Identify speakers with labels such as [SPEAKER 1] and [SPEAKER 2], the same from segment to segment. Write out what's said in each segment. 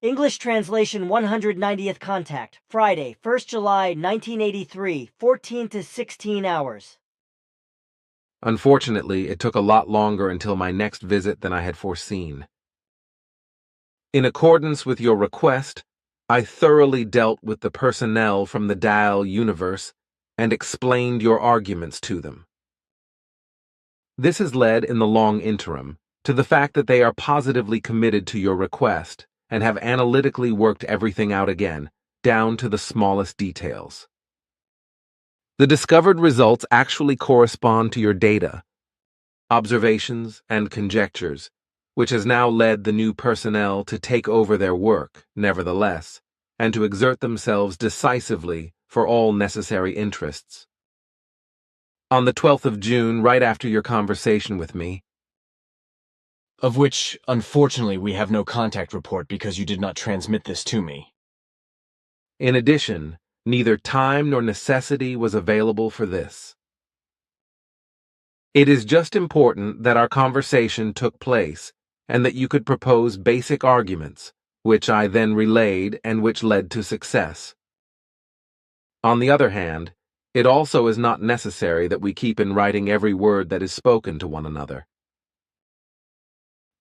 [SPEAKER 1] English translation 190th contact, Friday, 1st July 1983, 14 to 16 hours.
[SPEAKER 2] Unfortunately, it took a lot longer until my next visit than I had foreseen. In accordance with your request, I thoroughly dealt with the personnel from the Dial universe and explained your arguments to them. This has led, in the long interim, to the fact that they are positively committed to your request and have analytically worked everything out again, down to the smallest details. The discovered results actually correspond to your data, observations, and conjectures, which has now led the new personnel to take over their work, nevertheless, and to exert themselves decisively for all necessary interests. On the 12th of June, right after your conversation with me,
[SPEAKER 3] of which, unfortunately, we have no contact report because you did not transmit this to me.
[SPEAKER 2] In addition, neither time nor necessity was available for this. It is just important that our conversation took place and that you could propose basic arguments, which I then relayed and which led to success. On the other hand, it also is not necessary that we keep in writing every word that is spoken to one another.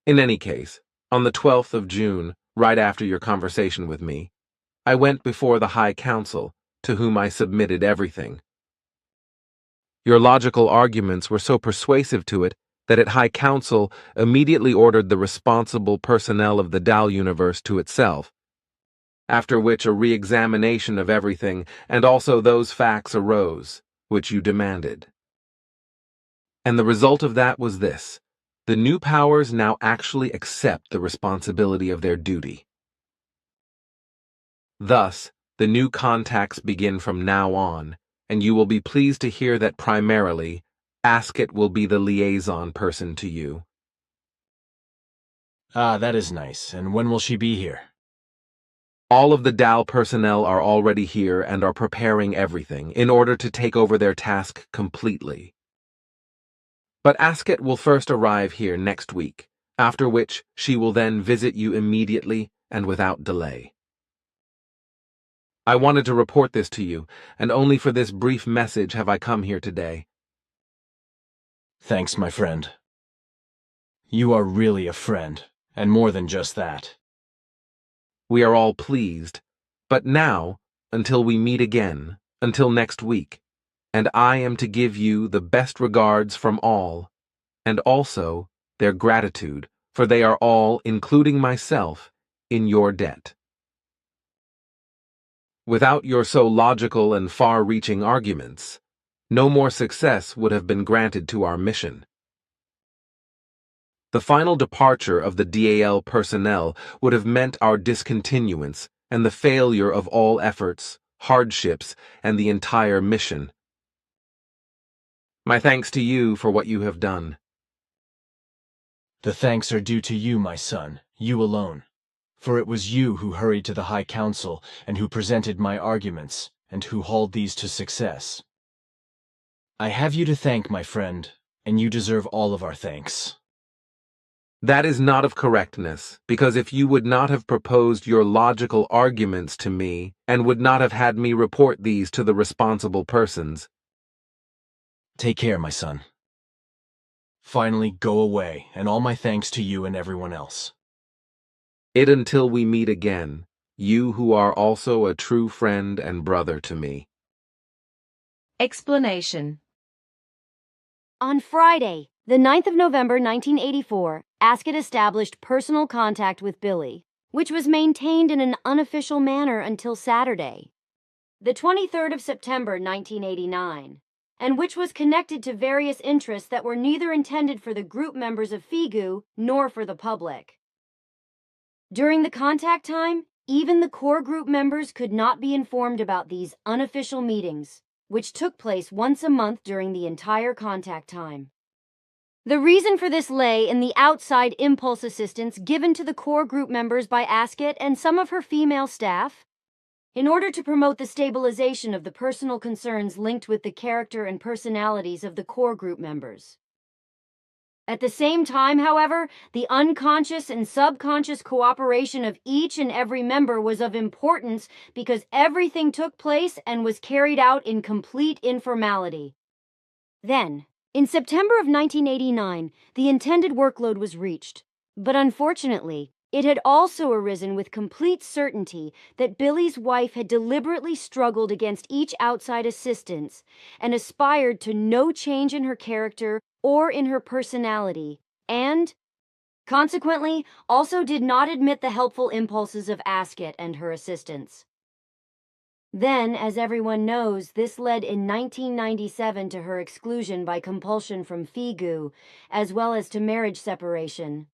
[SPEAKER 2] In any case, on the 12th of June, right after your conversation with me, I went before the High Council, to whom I submitted everything. Your logical arguments were so persuasive to it that at High Council immediately ordered the responsible personnel of the Dal universe to itself, after which a re-examination of everything and also those facts arose, which you demanded. And the result of that was this: the new powers now actually accept the responsibility of their duty. Thus, the new contacts begin from now on, and you will be pleased to hear that primarily, Asket will be the liaison person to you.
[SPEAKER 3] Ah, that is nice. And when will she be here?
[SPEAKER 2] All of the DAL personnel are already here and are preparing everything in order to take over their task completely. But Asket will first arrive here next week, after which she will then visit you immediately and without delay. I wanted to report this to you, and only for this brief message have I come here today.
[SPEAKER 3] Thanks, my friend. You are really a friend, and more than just that.
[SPEAKER 2] We are all pleased, but now, until we meet again, until next week, and I am to give you the best regards from all, and also their gratitude, for they are all, including myself, in your debt. Without your so logical and far-reaching arguments, no more success would have been granted to our mission. The final departure of the DAL personnel would have meant our discontinuance and the failure of all efforts, hardships, and the entire mission. My thanks to you for what you have done.
[SPEAKER 3] The thanks are due to you, my son, you alone. For it was you who hurried to the High Council and who presented my arguments, and who hauled these to success. I have you to thank, my friend, and you deserve all of our thanks.
[SPEAKER 2] That is not of correctness, because if you would not have proposed your logical arguments to me and would not have had me report these to the responsible persons.
[SPEAKER 3] Take care, my son. Finally, go away, and all my thanks to you and everyone else.
[SPEAKER 2] It until we meet again, you who are also a true friend and brother to me.
[SPEAKER 4] Explanation.
[SPEAKER 5] On Friday, the 9th of November 1984, Asket established personal contact with Billy, which was maintained in an unofficial manner until Saturday, the 23rd of September 1989, and which was connected to various interests that were neither intended for the group members of FIGU nor for the public. During the contact time, even the core group members could not be informed about these unofficial meetings, which took place once a month during the entire contact time. The reason for this lay in the outside impulse assistance given to the core group members by Asket and some of her female staff, in order to promote the stabilization of the personal concerns linked with the character and personalities of the core group members. At the same time, however, the unconscious and subconscious cooperation of each and every member was of importance because everything took place and was carried out in complete informality. Then, in September of 1989, the intended workload was reached. But unfortunately, it had also arisen with complete certainty that Billy's wife had deliberately struggled against each outside assistance and aspired to no change in her character or in her personality, and, consequently, also did not admit the helpful impulses of Asket and her assistants. Then, as everyone knows, this led in 1997 to her exclusion by compulsion from Figu, as well as to marriage separation.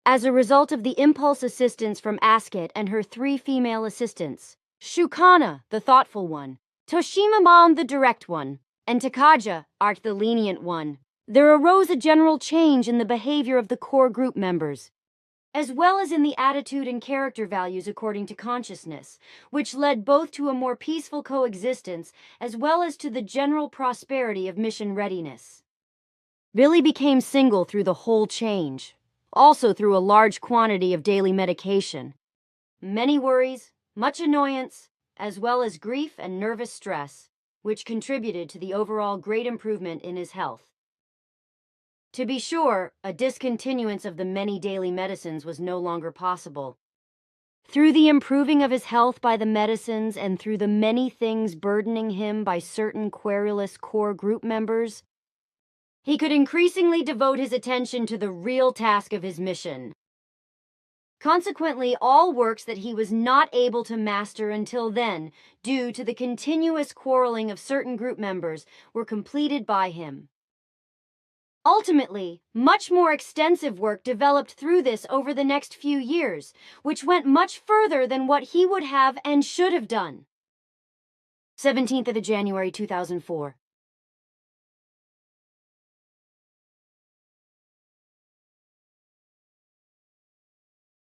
[SPEAKER 5] As a result of the impulse assistance from Asket and her 3 female assistants, Shukana, the thoughtful one, Toshima Mom, the direct one, and Takaja, Art, the lenient one, there arose a general change in the behavior of the core group members, as well as in the attitude and character values according to consciousness, which led both to a more peaceful coexistence as well as to the general prosperity of mission readiness. Billy became single through the whole change, also through a large quantity of daily medication, many worries, much annoyance, as well as grief and nervous stress, which contributed to the overall great improvement in his health. To be sure, a discontinuance of the many daily medicines was no longer possible. Through the improving of his health by the medicines and through the many things burdening him by certain querulous core group members, he could increasingly devote his attention to the real task of his mission. Consequently, all works that he was not able to master until then, due to the continuous quarreling of certain group members, were completed by him. Ultimately, much more extensive work developed through this over the next few years, which went much further than what he would have and should have done. 17th of January 2004.